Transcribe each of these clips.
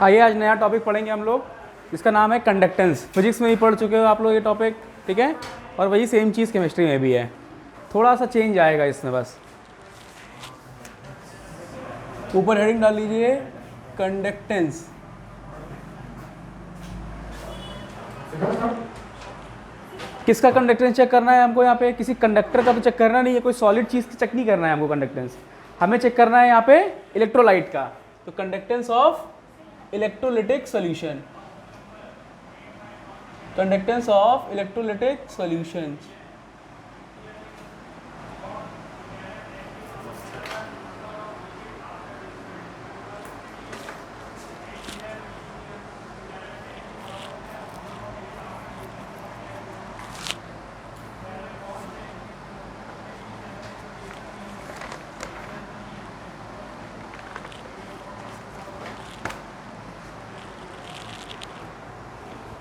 आइए आज नया टॉपिक पढ़ेंगे हम लोग, इसका नाम है कंडक्टेंस। फिजिक्स में भी पढ़ चुके हो आप लोग ये टॉपिक, ठीक है, और वही सेम चीज़ केमिस्ट्री में भी है, थोड़ा सा चेंज आएगा इसमें बस। ऊपर हेडिंग डाल लीजिए कंडक्टेंस। किसका कंडक्टेंस चेक करना है हमको यहाँ पे? किसी कंडक्टर का तो चेक करना नहीं है, कोई सॉलिड चीज़ की चेक नहीं करना है हमको कंडक्टेंस, हमें चेक करना है यहाँ पे इलेक्ट्रोलाइट का। तो conductance of electrolytic solution, conductance of electrolytic solution.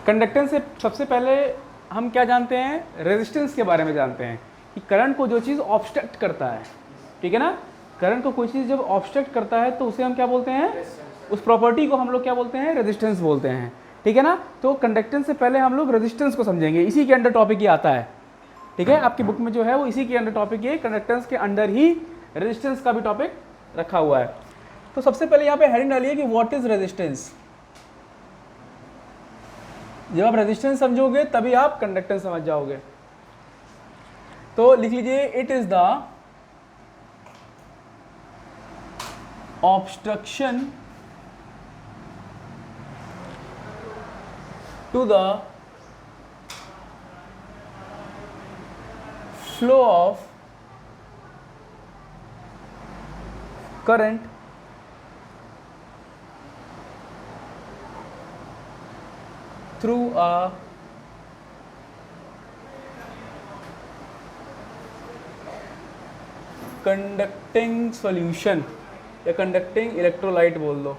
Conductance से सबसे पहले हम क्या जानते हैं? रेजिस्टेंस के बारे में जानते हैं कि करंट को जो चीज़ ऑब्स्ट्रक्ट करता है, ठीक है ना, करंट को कोई चीज़ जब ऑब्स्ट्रक्ट करता है तो उसे हम क्या बोलते हैं? उस प्रॉपर्टी को हम लोग क्या बोलते हैं? रेजिस्टेंस बोलते हैं, ठीक है ना। तो कंडक्टेंस से पहले हम लोग रेजिस्टेंस को समझेंगे, इसी के अंडर टॉपिक ये आता है, ठीक है, आपकी बुक में जो है वो इसी के अंडर टॉपिक, ये कंडक्टेंस के अंडर ही रेजिस्टेंस का भी टॉपिक रखा हुआ है। तो सबसे पहले यहाँ पे हेडिंग डालिए कि व्हाट इज रेजिस्टेंस। जब आप रेजिस्टेंस समझोगे तभी आप कंडक्टेंस समझ जाओगे। तो लिख लीजिए, it is the obstruction to the flow of current through a conducting solution या conducting इलेक्ट्रोलाइट बोल दो,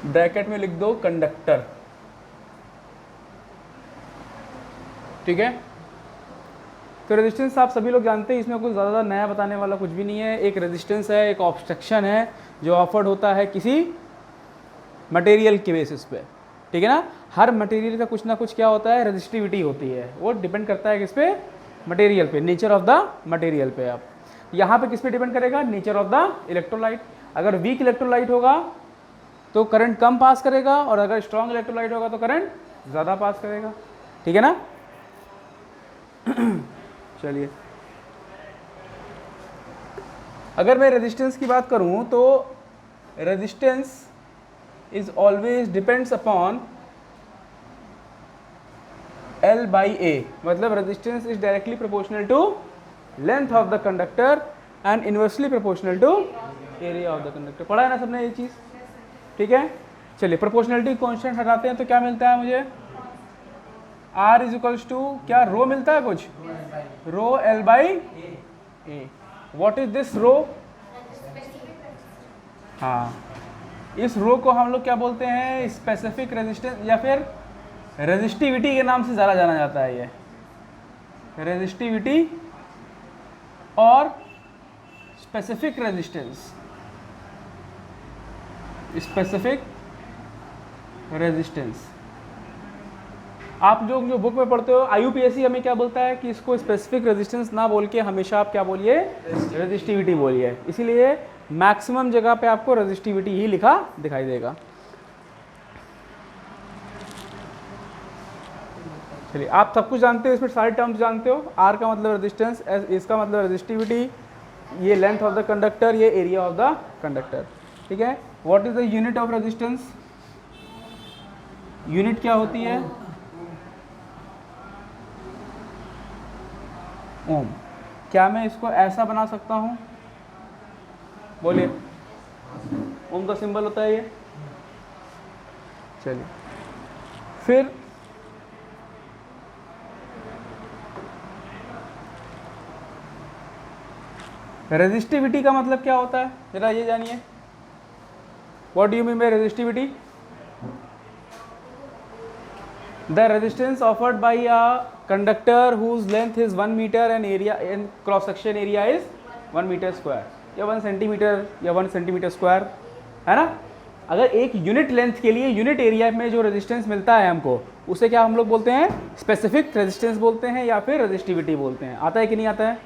ब्रैकेट में लिख दो कंडक्टर, ठीक है। तो रेजिस्टेंस आप सभी लोग जानते हैं, इसमें कुछ ज़्यादा नया बताने वाला कुछ भी नहीं है। एक रेजिस्टेंस है, एक ऑब्स्ट्रक्शन है जो ऑफर्ड होता है किसी मटेरियल के बेसिस पे, ठीक है ना। हर मटेरियल का कुछ ना कुछ क्या होता है? रेजिस्टिविटी होती है, वो डिपेंड करता है किस पे? मटेरियल पे, नेचर ऑफ द मटेरियल पे। आप यहाँ पे किस पे डिपेंड करेगा? Nature of the electrolyte. अगर वीक इलेक्ट्रोलाइट होगा तो करंट कम पास करेगा, और अगर स्ट्रॉन्ग इलेक्ट्रोलाइट होगा तो करंट ज़्यादा पास करेगा, ठीक है ना। चलिए, अगर मैं रेजिस्टेंस की बात करूँ तो resistance is always depends upon L by A, मतलब resistance is directly proportional to length of the conductor and inversely proportional to area of the conductor। पढ़ा है ना सबने ये चीज़, ठीक है। चलिए, प्रोपोर्शनलिटी कांस्टेंट हटाते हैं तो क्या मिलता है मुझे? R इज इक्वल्स टू क्या? रो मिलता है कुछ, rho L by A। What is this rho? हाँ, इस रो को हम लोग क्या बोलते हैं? स्पेसिफिक रेजिस्टेंस, या फिर रेजिस्टिविटी के नाम से ज़्यादा जाना जाता है। ये रेजिस्टिविटी और स्पेसिफिक रेजिस्टेंस, स्पेसिफिक रेजिस्टेंस। आप जो बुक में पढ़ते हो, IUPAC हमें क्या बोलता है कि इसको स्पेसिफिक रेजिस्टेंस ना बोल के हमेशा आप क्या बोलिए? रेजिस्टिविटी बोलिए। इसीलिए मैक्सिमम जगह पे आपको रेजिस्टिविटी ही लिखा दिखाई देगा। चलिए, आप सब कुछ जानते हो, इसमें सारे टर्म्स जानते हो। R का मतलब रेजिस्टेंस, इसका मतलब रेजिस्टिविटी, ये लेंथ ऑफ द कंडक्टर, ये एरिया ऑफ द कंडक्टर, ठीक है। What is the unit of resistance? Unit क्या होती है? ओम। क्या मैं इसको ऐसा बना सकता हूँ? बोलिए, ओम का सिंबल होता है ये। चलिए, फिर रेजिस्टिविटी का मतलब क्या होता है, जरा ये जानिए। What do you mean by resistivity? The resistance offered by a conductor whose length is 1 meter and area and cross section area is 1 meter square, या 1 सेंटीमीटर या 1 सेंटीमीटर स्क्वायर, है ना। अगर एक यूनिट लेंथ के लिए यूनिट एरिया में जो रेजिस्टेंस मिलता है हमको, उसे क्या हम लोग बोलते हैं, स्पेसिफिक रेजिस्टेंस बोलते हैं या फिर रेजिस्टिविटी बोलते हैं। आता है कि नहीं आता है,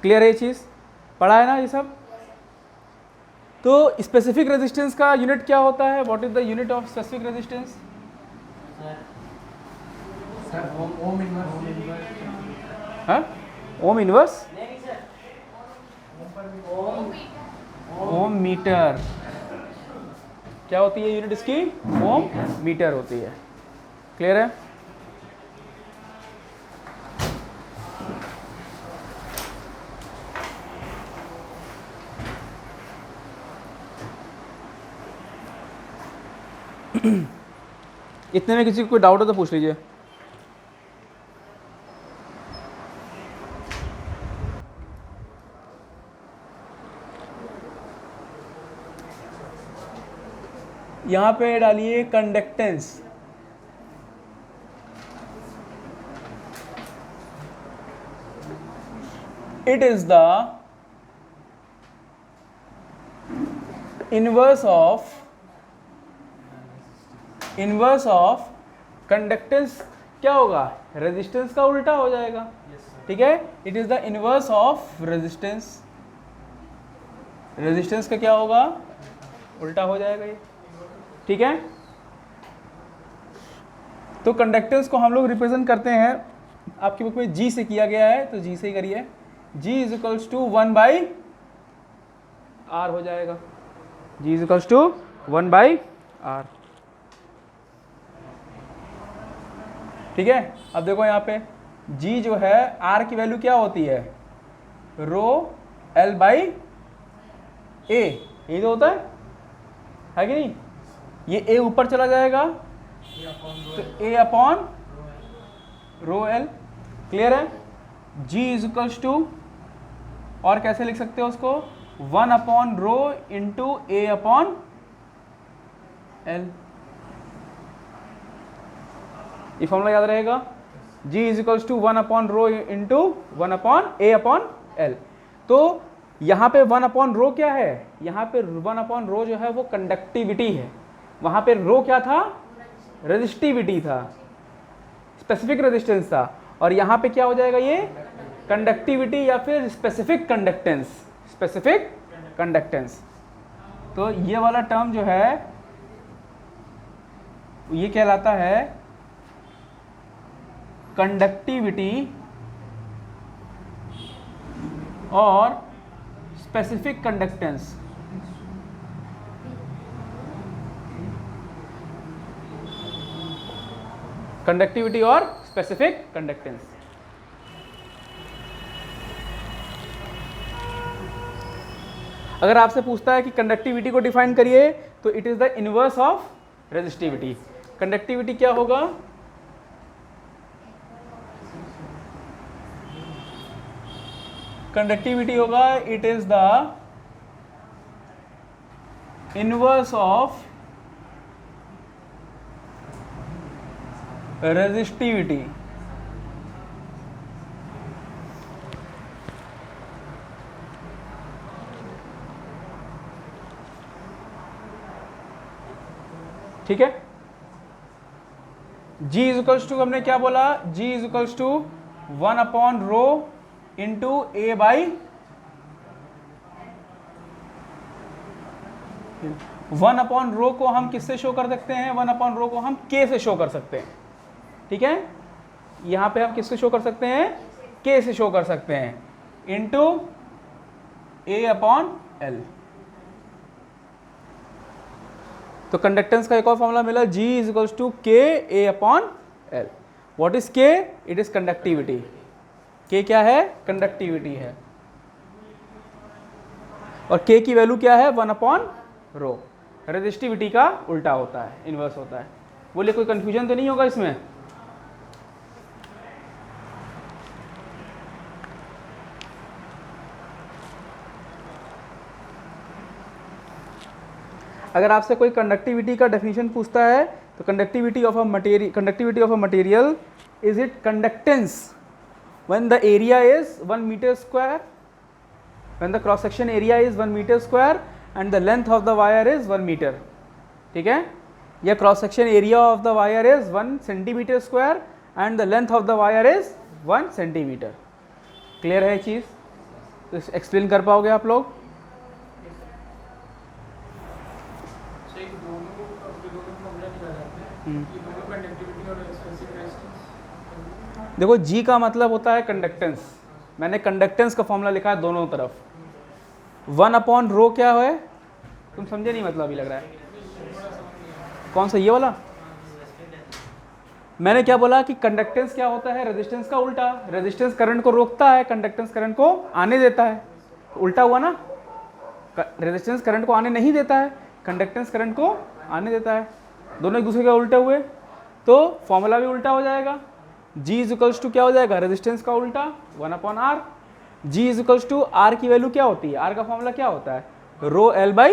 क्लियर है ये चीज़, पढ़ा है ना ये सब। तो स्पेसिफिक रेजिस्टेंस का यूनिट क्या होता है, what is the unit of specific resistance? Ohm inverse, ohm metre. क्या होती है यूनिट इसकी, ओम मीटर होती है। क्लियर है। इतने में किसी को कोई डाउट हो तो पूछ लीजिए। यहां पे डालिए conductance. It is the inverse of conductance. क्या होगा, रेजिस्टेंस का उल्टा हो जाएगा, ठीक है। It is the inverse of resistance. Resistance का क्या होगा, उल्टा हो जाएगा ये, ठीक है। तो कंडक्टेंस को हम लोग रिप्रेजेंट करते हैं, आपकी बुक में जी से किया गया है तो जी से ही करिए। जी इज इक्वल्स टू 1/r हो जाएगा। जी इज इक्वल्स टू 1/r, ठीक है। अब देखो यहाँ पे g जो है, r की वैल्यू क्या होती है, रो L/A, यही तो होता है कि नहीं। ये a ऊपर चला जाएगा तो a upon rho L। Clear है। g इज इक्वल्स टू, और कैसे लिख सकते हो उसको, 1/रो इंटू a अपॉन L। ये फॉर्मूला याद रहेगा, g इज इक्वल्स टू 1/रो इंटू 1/a अपॉन L। तो यहाँ पे 1/रो क्या है, यहाँ पे 1/रो जो है वो कंडक्टिविटी है, वहाँ पे रो क्या था, रेजिस्टिविटी था, स्पेसिफिक रेजिस्टेंस था, और यहाँ पे क्या हो जाएगा ये, कंडक्टिविटी या फिर स्पेसिफिक कंडक्टेंस, स्पेसिफिक कंडक्टेंस। तो ये वाला टर्म जो है ये कहलाता है कंडक्टिविटी और स्पेसिफिक कंडक्टेंस। कंडक्टिविटी और स्पेसिफिक कंडक्टेंस। अगर आपसे पूछता है कि कंडक्टिविटी को डिफाइन करिए तो it is the inverse of resistivity. Conductivity क्या होगा, कंडक्टिविटी होगा it is the inverse of resistivity. ठीक है। G इज इक्वल्स टू, हमने क्या बोला, G इज इक्वल्स टू 1/रो इंटू a बाई 1/रो को हम किससे शो कर सकते हैं, 1/रो को हम k से शो कर सकते हैं, ठीक है। यहां पे हम किससे शो कर सकते हैं, k से शो कर सकते हैं, इंटू a अपॉन L। तो कंडक्टेंस का एक और फॉर्मूला मिला, G is equals to k a upon L। What is k, it is conductivity. k क्या है, कंडक्टिविटी है, और k की वैल्यू क्या है, 1/रो। रेजिस्टिविटी का उल्टा होता है, इनवर्स होता है। बोलिए कोई कंफ्यूजन तो नहीं होगा इसमें। अगर आपसे कोई कंडक्टिविटी का डेफिनेशन पूछता है तो conductivity of a material is it conductance when the area is 1 metre square, when the cross section area is 1 metre square and the length of the wire is 1 metre, ठीक है, या cross section area of the wire is 1 centimetre square and the length of the wire is 1 centimetre. Clear है ये चीज़? तो explain कर पाओगे आप लोग? देखो जी का मतलब होता है कंडक्टेंस, मैंने कंडक्टेंस का फॉर्मूला लिखा है दोनों तरफ। 1/ρ क्या है, तुम समझे नहीं, मतलब अभी लग रहा है कौन सा, ये वाला? मैंने क्या बोला कि कंडक्टेंस क्या होता है, रेजिस्टेंस का उल्टा। रेजिस्टेंस करंट को रोकता है, कंडक्टेंस करंट को आने देता है, उल्टा हुआ ना। रेजिस्टेंस करंट को आने नहीं देता है, कंडक्टेंस करंट को आने देता है, दोनों एक दूसरे के उल्टे हुए, तो फॉर्मूला भी उल्टा हो जाएगा। G इक्वल्स टू क्या हो जाएगा, रेजिस्टेंस का उल्टा 1/r। G equals to R की वैल्यू क्या होती है, R का फॉर्मूला क्या होता है, ρl/a,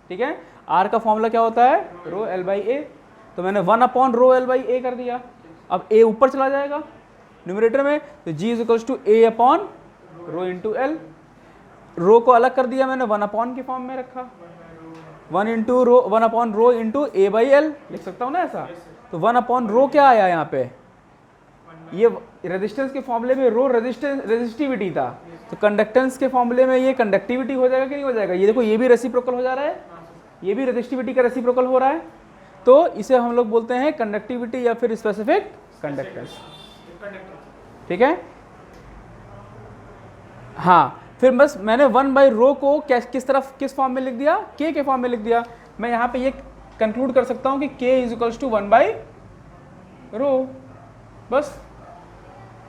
ठीक है। R का फॉर्मूला क्या होता है, ρl/a, तो मैंने 1/ρl/a कर दिया। अब a ऊपर चला जाएगा न्यूमरेटर में, तो G equals to a/ρ l। Rho को अलग कर दिया मैंने, 1/ के फॉर्म में रखा, 1/ρ इंटू a/l लिख सकता हूँ ना ऐसा। तो 1/ρ क्या आया यहाँ पे, ये रेजिस्टेंस के फॉर्मूले में रो रेजिस्टिविटी था, तो कंडक्टेंस के फॉर्मूले में ये कंडक्टिविटी हो जाएगा कि नहीं हो जाएगा। ये देखो, ये भी रेसिप्रोकल हो जा रहा है, ये भी रेजिस्टिविटी का रेसिप्रोकल हो रहा है, तो इसे हम लोग बोलते हैं कंडक्टिविटी या फिर स्पेसिफिक कंडक्टेंस, ठीक है। हाँ, फिर बस मैंने 1/ρ को किस तरफ, किस फॉर्म में लिख दिया, k के फॉर्म में लिख दिया। मैं यहाँ पे ये कंक्लूड कर सकता हूँ कि k इज टू 1/ρ, बस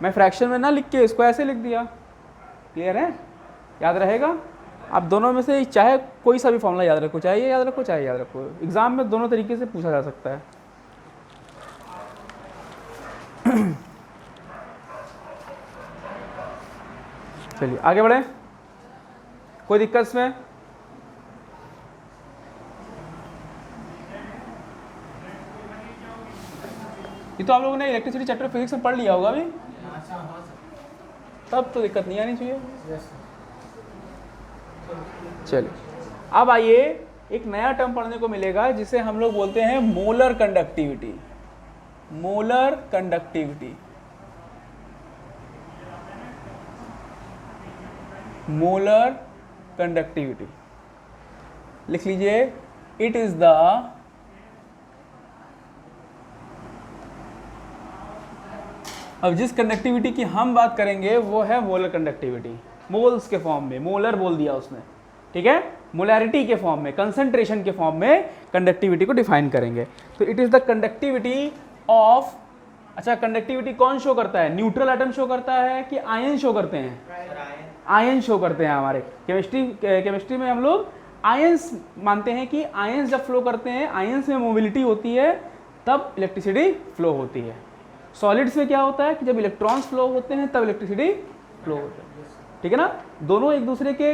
मैं फ्रैक्शन में ना लिख के इसको ऐसे लिख दिया। क्लियर है, याद रहेगा। आप दोनों में से चाहे कोई सा भी फॉर्मूला याद रखो, चाहे ये याद रखो चाहे याद रखो, एग्जाम में दोनों तरीके से पूछा जा सकता है। चलिए आगे बढ़े, कोई दिक्कत इसमें? ये तो आप लोगों ने इलेक्ट्रिसिटी चैप्टर फिजिक्स में पढ़ लिया होगा अभी, तब तो दिक्कत नहीं आनी चाहिए। चलिए अब आइए, एक नया टर्म पढ़ने को मिलेगा जिसे हम लोग बोलते हैं molar conductivity. Molar conductivity, molar conductivity लिख लीजिए। इट इज द अब जिस कंडक्टिविटी की हम बात करेंगे वो है मोलर कंडक्टिविटी। मोल्स के फॉर्म में, मोलर बोल दिया उसने, ठीक है, मोलैरिटी के फॉर्म में, कंसंट्रेशन के फॉर्म में कंडक्टिविटी को डिफाइन करेंगे। तो it is the conductivity of, अच्छा कंडक्टिविटी कौन शो करता है, न्यूट्रल एटम शो करता है कि आयन शो करते हैं? आयन शो करते हैं। हमारे केमिस्ट्री में हम लोग आयंस मानते हैं कि आयंस जब फ्लो करते हैं, आयंस में मोबिलिटी होती है, तब इलेक्ट्रिसिटी फ्लो होती है। सॉलिड्स में क्या होता है कि जब इलेक्ट्रॉन्स फ्लो होते हैं तब इलेक्ट्रिसिटी फ्लो होता है, ठीक है ना। दोनों एक दूसरे के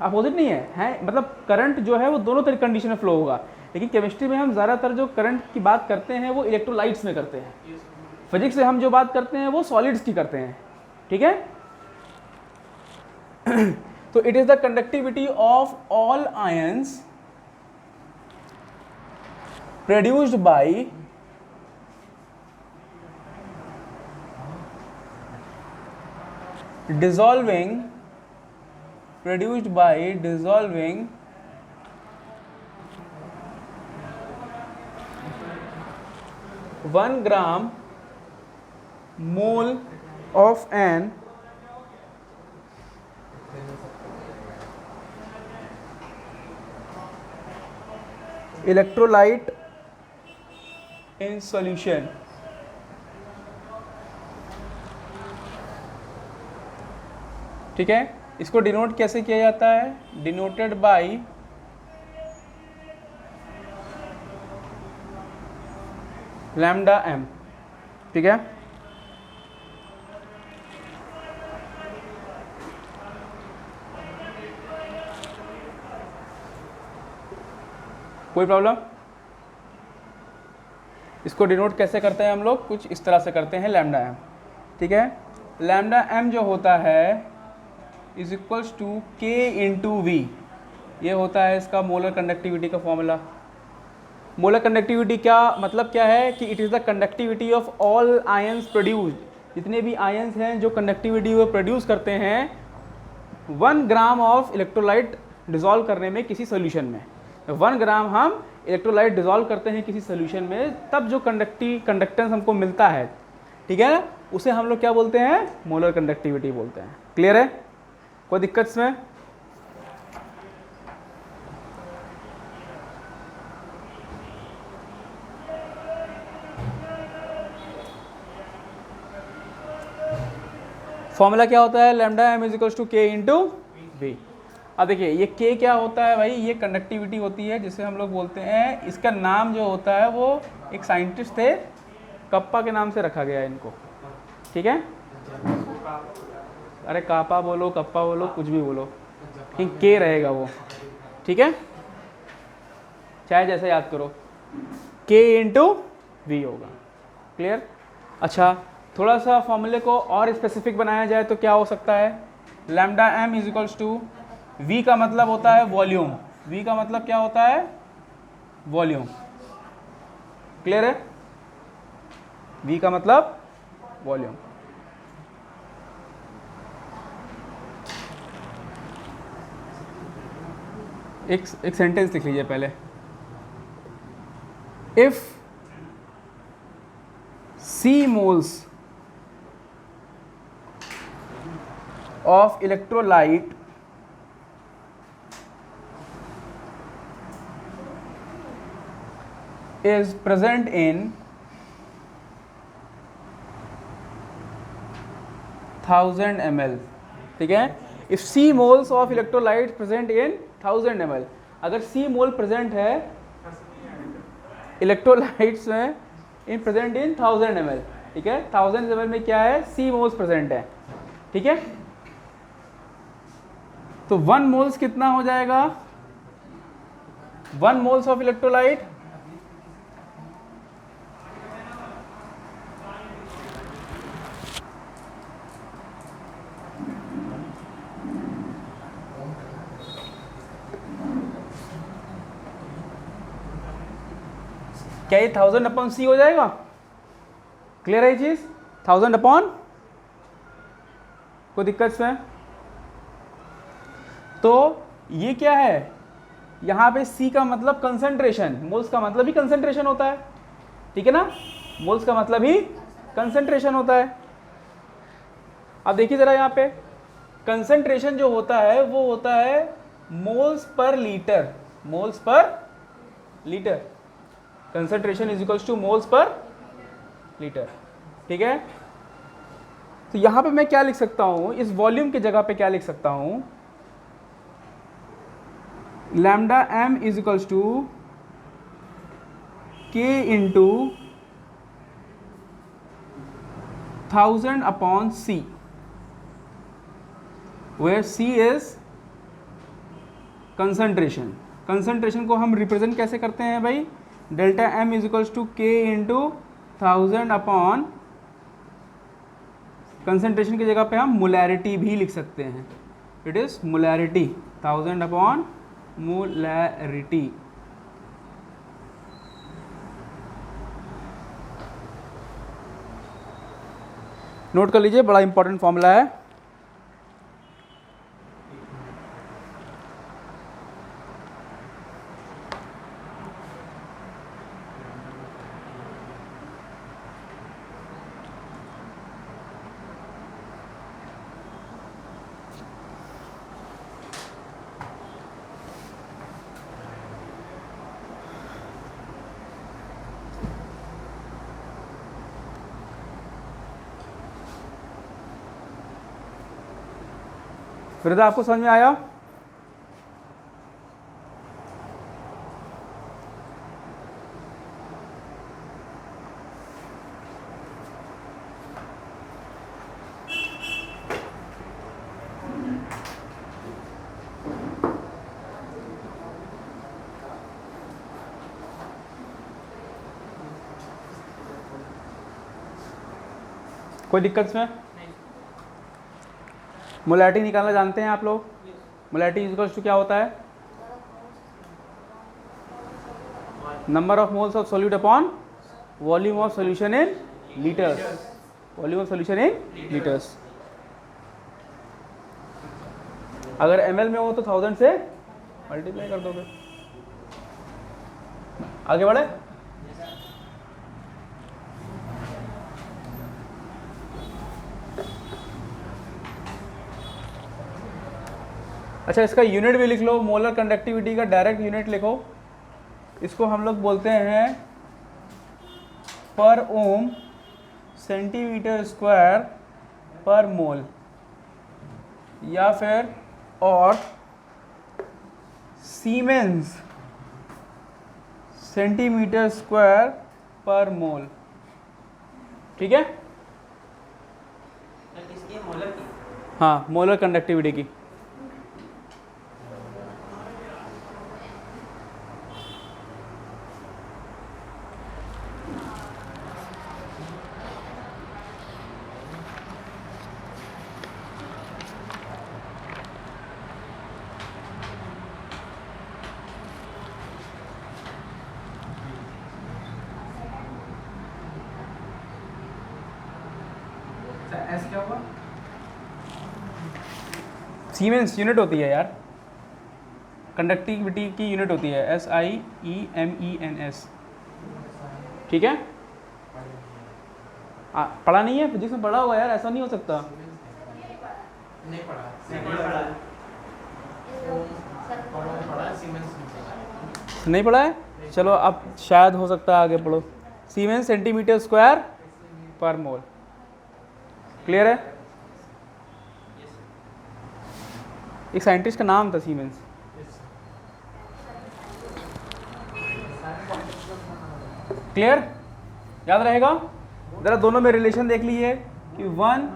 अपोजिट नहीं है, मतलब करंट जो है वो दोनों तरह कंडीशन में फ्लो होगा, लेकिन केमिस्ट्री में हम ज़्यादातर जो करंट की बात करते हैं वो इलेक्ट्रोलाइट्स में करते हैं। फिजिक्स से हम जो बात करते हैं वो सॉलिड्स की करते हैं, ठीक है। तो it is the conductivity of all ions produced by dissolving 1 gram mole of an electrolyte in solution। ठीक है, इसको डिनोट कैसे किया जाता है, डिनोटेड बाय लैम्डा m, ठीक है। कोई प्रॉब्लम? इसको डिनोट कैसे करते हैं हम लोग, कुछ इस तरह से करते हैं, लैम्डा m, ठीक है। लैम्डा m जो होता है is equals to k into V, ये होता है इसका मोलर कंडक्टिविटी का फॉर्मूला। मोलर कंडक्टिविटी क्या मतलब क्या है कि it is the conductivity of all ions produced, जितने भी आयंस हैं जो कंडक्टिविटी वो प्रोड्यूस करते हैं 1 ग्राम ऑफ इलेक्ट्रोलाइट डिज़ोल्व करने में किसी सोल्यूशन में। 1 ग्राम हम इलेक्ट्रोलाइट डिज़ोल्व करते हैं किसी सोल्यूशन में, तब जो कंडक्टेंस हमको मिलता है, ठीक है ना, उसे हम लोग क्या बोलते हैं, मोलर कंडक्टिविटी बोलते हैं। क्लियर है, कोई दिक्कत इसमें? फॉर्मूला क्या होता है, lambda M is equals to K into V. अब देखिए ये के क्या होता है भाई, ये कंडक्टिविटी होती है जिसे हम लोग बोलते हैं, इसका नाम जो होता है वो एक साइंटिस्ट थे, कप्पा के नाम से रखा गया है इनको, ठीक है। अरे कापा बोलो, कप्पा बोलो, कुछ भी बोलो, लेकिन के रहेगा वो, ठीक है, चाहे जैसे याद करो, के इंटू वी होगा। क्लियर। अच्छा, थोड़ा सा फॉर्मूले को और स्पेसिफिक बनाया जाए तो क्या हो सकता है, lambda M is equals to, V का मतलब होता है वॉल्यूम, वी का मतलब क्या होता है, वॉल्यूम। क्लियर है, वी का मतलब वॉल्यूम। एक सेंटेंस लिख लीजिए पहले, if C moles of electrolyte is present in 1000 ml, ठीक है। if C moles of electrolyte present in 1000 ml, अगर C मोल प्रेजेंट है इलेक्ट्रोलाइट्स में इन प्रेजेंट इन 1000 ml, ठीक है, 1000 ml में क्या है, C मोल्स प्रेजेंट है, ठीक है। तो 1 मोल्स कितना हो जाएगा, 1 मोल्स ऑफ इलेक्ट्रोलाइट क्या ये 1000 अपॉन C हो जाएगा। क्लियर है ये चीज, 1000 अपॉन, कोई दिक्कत इसमें? तो ये क्या है, यहां पे C का मतलब कंसंट्रेशन, मोल्स का मतलब ही कंसंट्रेशन होता है, ठीक है ना, मोल्स का मतलब ही कंसंट्रेशन होता है। अब देखिए जरा यहां पे कंसंट्रेशन जो होता है वो होता है moles per litre, moles per litre, concentration is equals two moles per litre, ठीक है। तो यहां पे मैं क्या लिख सकता हूं, इस वॉल्यूम की जगह पे क्या लिख सकता हूं, lambda M is equals to K into 1000 upon C, where C is concentration. Concentration को हम रिप्रेजेंट कैसे करते हैं भाई, delta M is equals to K into 1000 upon, concentration की जगह पे हम मोलैरिटी भी लिख सकते हैं, it is molarity, 1000 upon molarity. Note कर लीजिए, बड़ा इंपॉर्टेंट फॉर्मूला है। फिर आपको समझ में आया? कोई दिक्कत इसमें? मोलैरिटी निकालना जानते हैं आप लोग, मोलैरिटी इक्वल्स टू क्या होता है, number of moles of solute upon volume of solution in litres, volume of solution in litres. अगर ml में हो तो 1000 से मल्टीप्लाई कर दोगे। आगे बढ़े। अच्छा, इसका यूनिट भी लिख लो, मोलर कंडक्टिविटी का डायरेक्ट यूनिट लिखो। इसको हम लोग बोलते हैं पर ओम सेंटीमीटर स्क्वायर पर मोल, या फिर और सीमेंस सेंटीमीटर स्क्वायर पर मोल। ठीक है, इसकी मोलर की। हाँ, मोलर कंडक्टिविटी की। एस क्या हुआ? सीमेंस यूनिट होती है यार, कंडक्टिविटी की यूनिट होती है, SIEMENS। ठीक है, पढ़ा नहीं है? फिजिक्स में पढ़ा होगा यार, ऐसा नहीं हो सकता। नहीं पढ़ा। नहीं पढ़ा है? चलो अब शायद हो सकता है आगे पढ़ो। सीमेंस सेंटीमीटर स्क्वायर पर मोल। क्लियर है? एक साइंटिस्ट का नाम था सीमेंस। क्लियर? याद रहेगा? जरा दोनों में रिलेशन देख लीजिए कि 1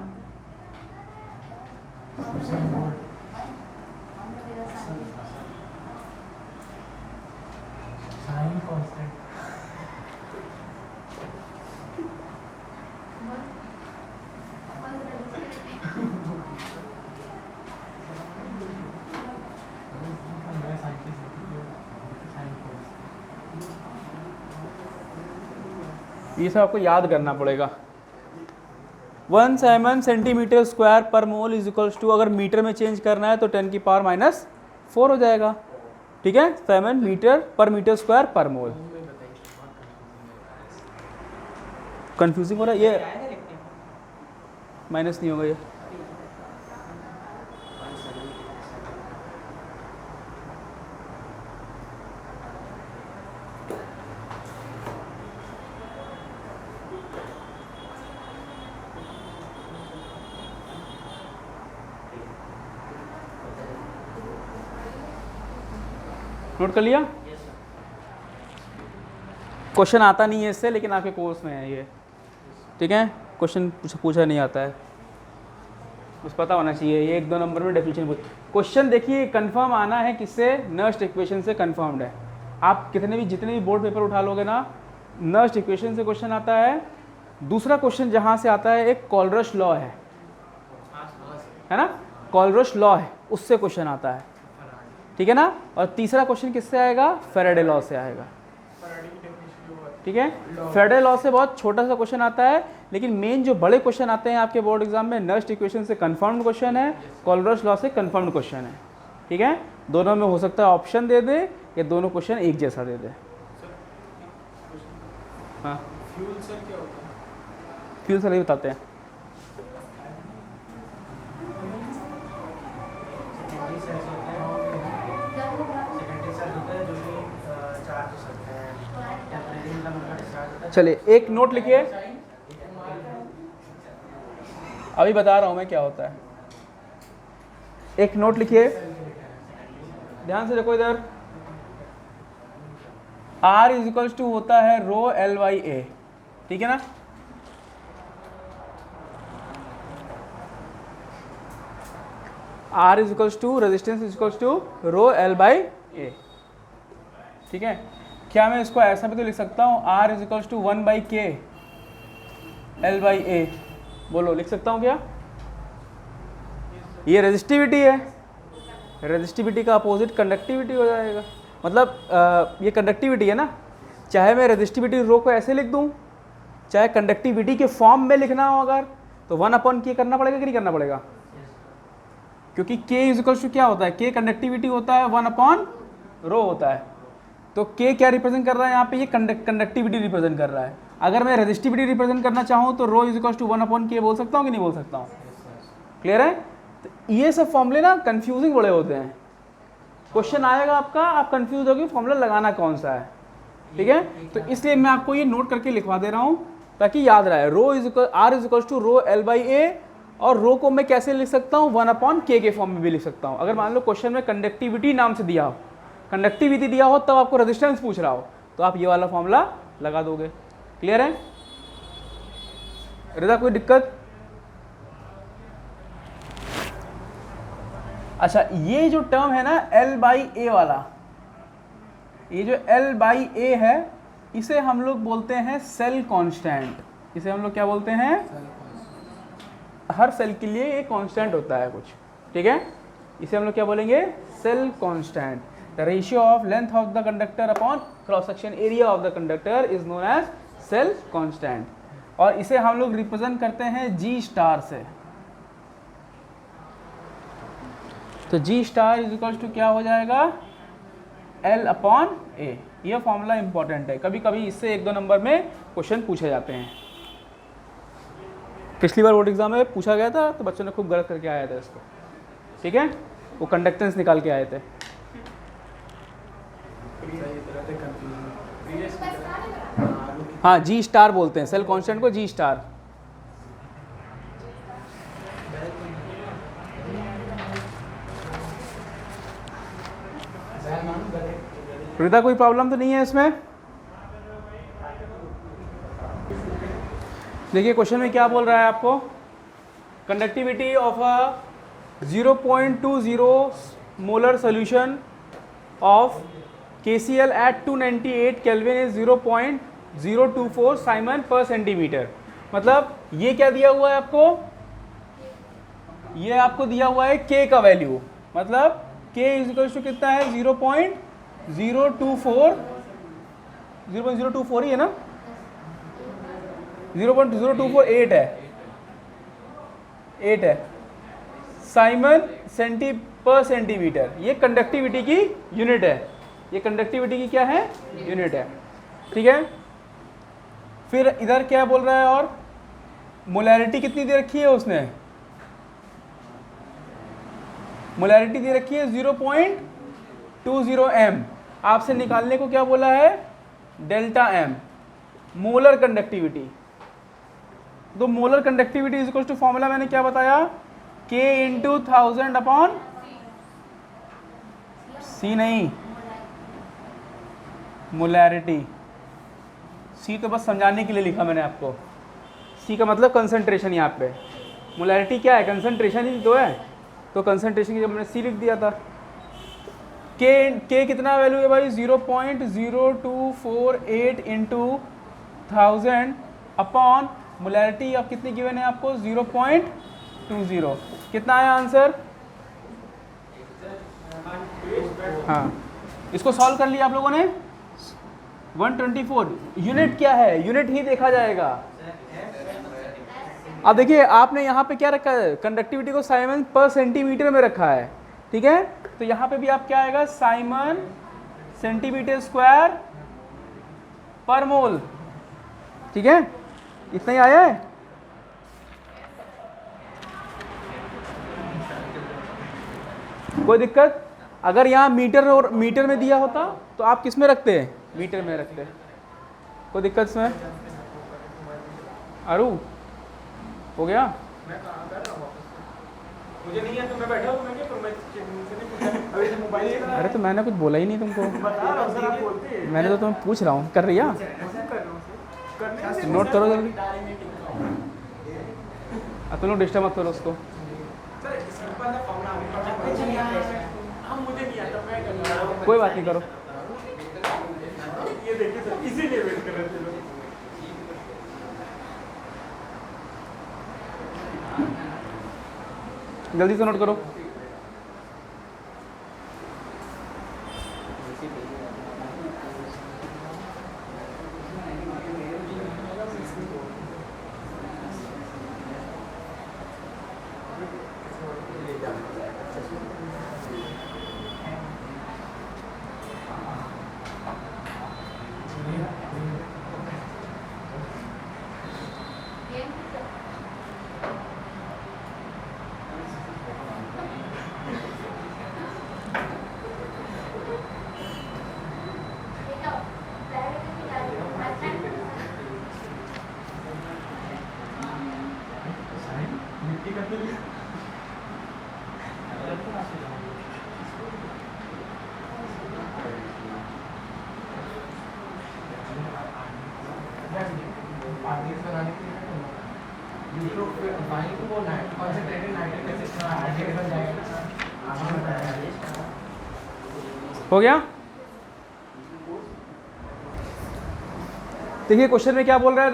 ये सब आपको याद करना पड़ेगा। 1 सेमन सेंटीमीटर स्क्वायर पर मोल इज इक्वल्स टू, अगर मीटर में चेंज करना है तो 10 की पावर -4 हो जाएगा। ठीक है, सेमन मीटर पर मीटर स्क्वायर पर मोल। कंफ्यूजिंग हो रहा है ये? माइनस नहीं होगा ये। नोट कर लिया? क्वेश्चन आता नहीं है इससे, लेकिन आपके कोर्स में है ये। ठीक है, क्वेश्चन पूछा नहीं आता है, बस पता होना चाहिए। ये 1-2 नंबर में डेफिनेशन क्वेश्चन देखिए, कंफर्म आना है किससे? नर्स्ट इक्वेशन से कंफर्म्ड है। आप जितने भी बोर्ड पेपर उठा लोगे ना, नर्स्ट इक्वेशन से क्वेश्चन आता है। दूसरा क्वेश्चन जहाँ से आता है, एक कॉलरश लॉ है ना, कॉलरश लॉ है, उससे क्वेश्चन आता है। ठीक है ना। और तीसरा क्वेश्चन किससे आएगा? फैराडे लॉ से आएगा। ठीक है, फैराडे लॉ से बहुत छोटा सा क्वेश्चन आता है, लेकिन मेन जो बड़े क्वेश्चन आते हैं आपके बोर्ड एग्जाम में, नर्स्ट इक्वेशन से कंफर्म्ड क्वेश्चन है, कॉलरश लॉ से कंफर्म्ड क्वेश्चन है। ठीक है, दोनों में हो सकता है ऑप्शन दे दे या दोनों क्वेश्चन एक जैसा दे दे। हाँ, फ्यूल सर क्या होता है? फ्यूल सर ये बताते हैं। चलिए एक नोट लिखिए, अभी बता रहा हूं मैं क्या होता है। एक नोट लिखिए, ध्यान से देखो इधर। R इज इक्वल्स टू होता है रो L/A। ठीक है ना। R is equals to resistance is equals to rho L/A। ठीक है, क्या मैं इसको ऐसा भी तो लिख सकता हूँ, R is equals to 1/K L/A। बोलो, लिख सकता हूँ क्या? ये रेजिस्टिविटी है, रेजिस्टिविटी का अपोजिट कंडक्टिविटी हो जाएगा। मतलब ये कंडक्टिविटी है ना, चाहे मैं रेजिस्टिविटी रो को ऐसे लिख दूं, चाहे कंडक्टिविटी के फॉर्म में लिखना हो अगर, तो 1/k करना पड़ेगा कि नहीं करना पड़ेगा? क्योंकि k इज क्या होता है, k कंडक्टिविटी होता है, 1/रो होता है। तो k क्या रिप्रेजेंट कर रहा है यहाँ पे, ये कंडक्टिविटी रिप्रेजेंट कर रहा है। अगर मैं रेजिस्टिविटी रिप्रेजेंट करना चाहूँ तो रो इज 1/k बोल सकता हूँ कि नहीं बोल सकता हूँ? क्लियर है? तो ये सब फॉर्मूले ना कंफ्यूजिंग बड़े होते हैं। क्वेश्चन आएगा आपका, आप कंफ्यूज होगे फॉर्मूला लगाना कौन सा है, ठीक है? तो इसलिए मैं आपको ये नोट करके लिखवा दे रहा हूँ ताकि याद रहे। Rho is R is equal to rho L/A, और रो को मैं कैसे लिख सकता हूँ, 1/k के फॉर्म में भी लिख सकता हूँ। अगर मान लो क्वेश्चन में कंडक्टिविटी नाम से दिया हो, कंडक्टिविटी दिया हो तब आपको रेजिस्टेंस पूछ रहा हो, तो आप ये वाला फॉर्मूला लगा दोगे। क्लियर है? रिदा कोई दिक्कत? अच्छा, ये जो टर्म है ना L/A वाला, ये जो L/A है, इसे हम लोग बोलते हैं सेल कांस्टेंट। इसे हम लोग क्या बोलते हैं? हर सेल के लिए एक कांस्टेंट होता है कुछ, ठीक है? इसे हम लोग क्या बोलेंगे? Cell constant. The ratio of length of the conductor upon cross section area of the conductor is known as cell constant. और इसे हम लोग रिप्रेजेंट करते हैं G स्टार से। तो G star is equal to क्या हो जाएगा? L/A। यह फॉर्मूला इंपॉर्टेंट है, कभी कभी इससे 1-2 नंबर में क्वेश्चन पूछे जाते हैं। पिछली बार बोर्ड एग्जाम में पूछा गया था तो बच्चों ने खूब गलत करके आया था इसको, ठीक है? वो कंडक्टेंस निकाल के आए थे। हाँ, G स्टार बोलते हैं सेल कांस्टेंट को, G स्टार। रिदा कोई प्रॉब्लम तो नहीं है इसमें? देखिए क्वेश्चन में क्या बोल रहा है आपको, conductivity of a 0.20 molar solution of KCl at 298 kelvin is 0.024 siemens पर सेंटीमीटर। मतलब ये क्या दिया हुआ है आपको, ये आपको दिया हुआ है K का वैल्यू, मतलब K इज इक्वल टू कितना है, 0.024 ही है ना, 0.0248 है, 8 है साइमन पर सेंटीमीटर। ये कंडक्टिविटी की यूनिट है, ये कंडक्टिविटी की क्या है, यूनिट है, ठीक है? फिर इधर क्या बोल रहा है, और मोलैरिटी कितनी दे रखी है उसने, मोलैरिटी दे रखी है 0.20 m। आपसे निकालने को क्या बोला है, डेल्टा m, मोलर कंडक्टिविटी। तो molar conductivity is equal to formula मैंने क्या बताया, K इंटू 1000 अपॉन C, नहीं मोलैरिटी। C तो बस समझाने के लिए लिखा मैंने आपको, C का मतलब कंसंट्रेशन। यहाँ पे मोलैरिटी क्या है, कंसंट्रेशन ही तो है, तो कंसंट्रेशन की जब मैंने C लिख दिया था। K कितना वैल्यू है भाई, 0.0248 इंटू 1000 अपॉन मोलैरिटी अब कितनी गिवन है आपको, 0.20। कितना आया आंसर? हाँ, इसको सॉल्व कर लिया आप लोगों ने, 124। यूनिट क्या है, यूनिट ही देखा जाएगा। अब देखिए आपने यहाँ पे क्या रखा है, कंडक्टिविटी को साइमन पर सेंटीमीटर में रखा है, ठीक है? तो यहाँ पे भी आप क्या आएगा, साइमन सेंटीमीटर स्क्वायर पर मोल, ठीक है? इतना ही आया है। कोई दिक्कत? अगर यहाँ मीटर और मीटर में दिया होता तो आप किस में रखते हैं, मीटर में रखते। कोई दिक्कत इसमें? अरू हो गया? मुझे नहीं है तो मैं बैठा हूँ, मैं क्या करूँ, मैं अभी तो मोबाइल। अरे तो मैंने कुछ बोला ही नहीं तुमको, बता रहा हूँ सर, आप बोलते हैं। मैंने तो तुम्हें पूछ रहा हूँ, कर रही है? नोट करो जल्दी, अब तुम लोग डिस्टर्ब मत करो उसको। मुझे नहीं आता, मैं कर रहा हूँ। कोई बात नहीं, करो। ये देखिए सर, इसीलिए वेट कर रहे थे लोग। जल्दी से नोट करो। हो गया। देखिए क्वेश्चन में क्या बोल रहा है,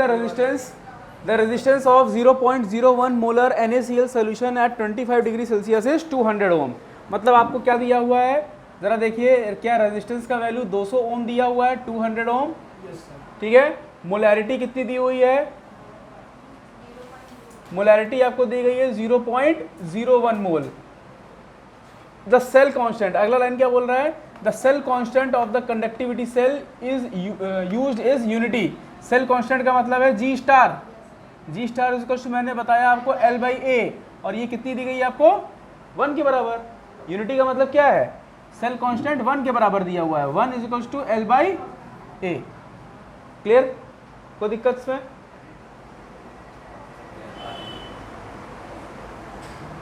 the resistance of 0.01 molar NaCl solution at 25 degree Celsius is 200 ohm. मतलब आपको क्या दिया हुआ है, जरा देखिए, क्या रेजिस्टेंस का वैल्यू 200 ओम दिया हुआ है, 200 ओम, ठीक है। मोलैरिटी कितनी दी हुई है, मोलैरिटी आपको दी गई है 0.01 मोल। द सेल कांस्टेंट, अगला लाइन क्या बोल रहा है, the cell constant of the conductivity cell is used is unity. Cell constant का मतलब है G स्टार, G स्टार इसको मैंने बताया आपको L/A, और ये कितनी दी गई है आपको 1 के बराबर। यूनिटी का मतलब क्या है, सेल कांस्टेंट 1 के बराबर दिया हुआ है, 1 = L/A। क्लियर, कोई दिक्कत इसमें।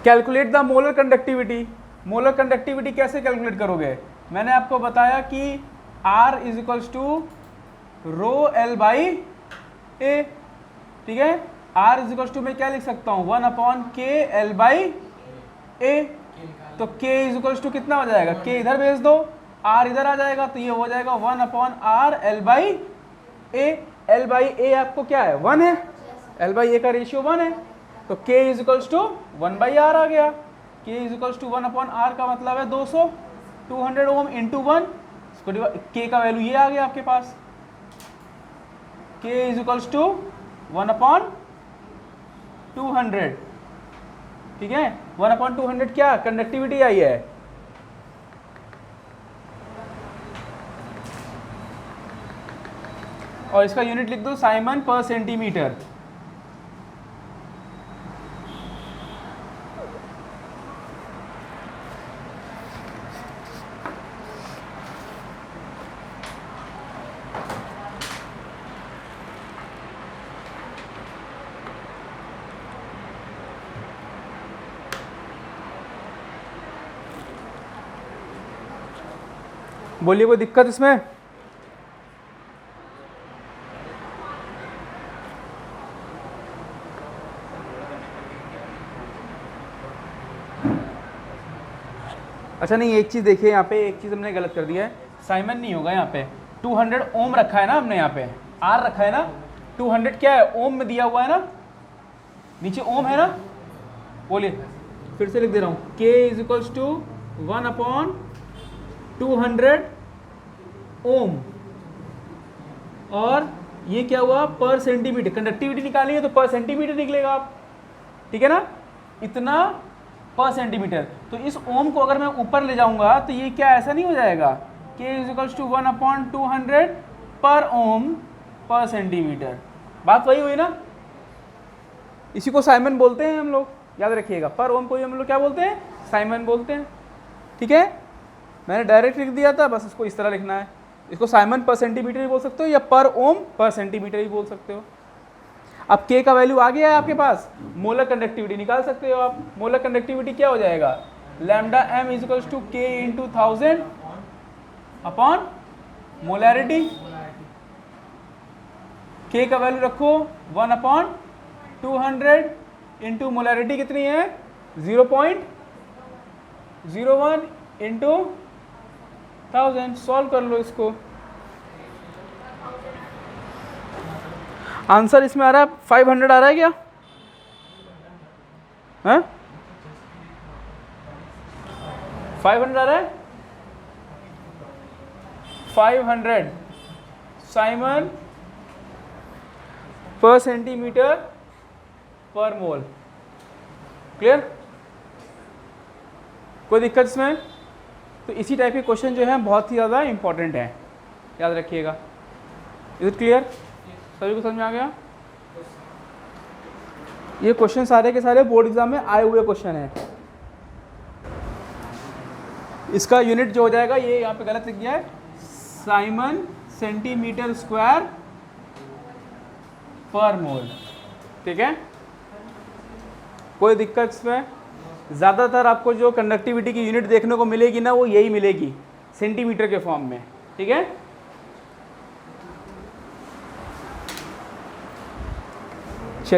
Calculate the molar conductivity. Molar conductivity कैसे कैलकुलेट करोगे, मैंने आपको बताया कि R = ρL/A, ठीक है। R = मैं क्या लिख सकता हूँ, 1/K L/A। तो K = कितना हो जाएगा, K इधर भेज दो, R इधर आ जाएगा, तो ये हो जाएगा 1/R L/A। L/A आपको क्या है, 1 है, L/A का रेशियो 1 है, तो K = 1/R आ गया। K = 1/R का मतलब है 200, 200 ओम इंटू 1, K का वैल्यू ये आ गया आपके पास, K = 1/200, ठीक है। 1/200 क्या कंडक्टिविटी आई है, और इसका यूनिट लिख दो साइमन पर सेंटीमीटर। बोलिए कोई दिक्कत इसमें। अच्छा नहीं, एक चीज़ देखिए, यहाँ पे एक चीज़ हमने गलत कर दिया है, साइमन नहीं होगा यहाँ पे, 200 ओम रखा है ना हमने, यहाँ पे R रखा है ना, 200 क्या है, ओम में दिया हुआ है ना, नीचे ओम है ना। बोलिए, फिर से लिख दे रहा हूँ, K = 1/200 ओम, और ये क्या हुआ पर सेंटीमीटर। कंडक्टिविटी निकालिए तो पर सेंटीमीटर निकलेगा आप, ठीक है ना, इतना पर सेंटीमीटर। तो इस ओम को अगर मैं ऊपर ले जाऊंगा तो ये क्या ऐसा नहीं हो जाएगा, K = 1/200 पर ओम पर सेंटीमीटर। बात वही हुई ना, इसी को साइमन बोलते हैं हम लोग, याद रखिएगा। पर ओम को हम लोग क्या बोलते हैं, साइमन बोलते हैं, ठीक है। मैंने डायरेक्ट लिख दिया था, बस इसको इस तरह लिखना है। इसको साइमन पर सेंटीमीटर भी बोल सकते हो, या पर ओम पर सेंटीमीटर भी बोल सकते हो। अब K का वैल्यू आ गया है आपके पास, मोलर कंडक्टिविटी निकाल सकते हो आप। मोलर कंडक्टिविटी क्या हो जाएगा, λm = K × 1000 upon molarity. K का वैल्यू रखो 1/200 इंटू मोलैरिटी कितनी है, 0.01 इंटू 1000। सॉल्व कर लो इसको, आंसर इसमें आ रहा है 500 आ रहा है क्या, हाँ 500 आ रहा है, 500 साइमन पर सेंटीमीटर पर मोल। क्लियर, कोई दिक्कत इसमें। तो इसी टाइप के क्वेश्चन जो है बहुत ही ज़्यादा इंपॉर्टेंट है, याद रखिएगा। इज इट क्लियर, सभी को समझ में आ गया। ये क्वेश्चन सारे के सारे बोर्ड एग्जाम में आए हुए क्वेश्चन हैं। इसका यूनिट जो हो जाएगा, ये यहाँ पे गलत लिख गया है, साइमन सेंटीमीटर स्क्वायर पर मोल, ठीक है। कोई दिक्कत इसमें। ज़्यादातर आपको जो कंडक्टिविटी की यूनिट देखने को मिलेगी ना, वो यही मिलेगी सेंटीमीटर के फॉर्म में, ठीक है।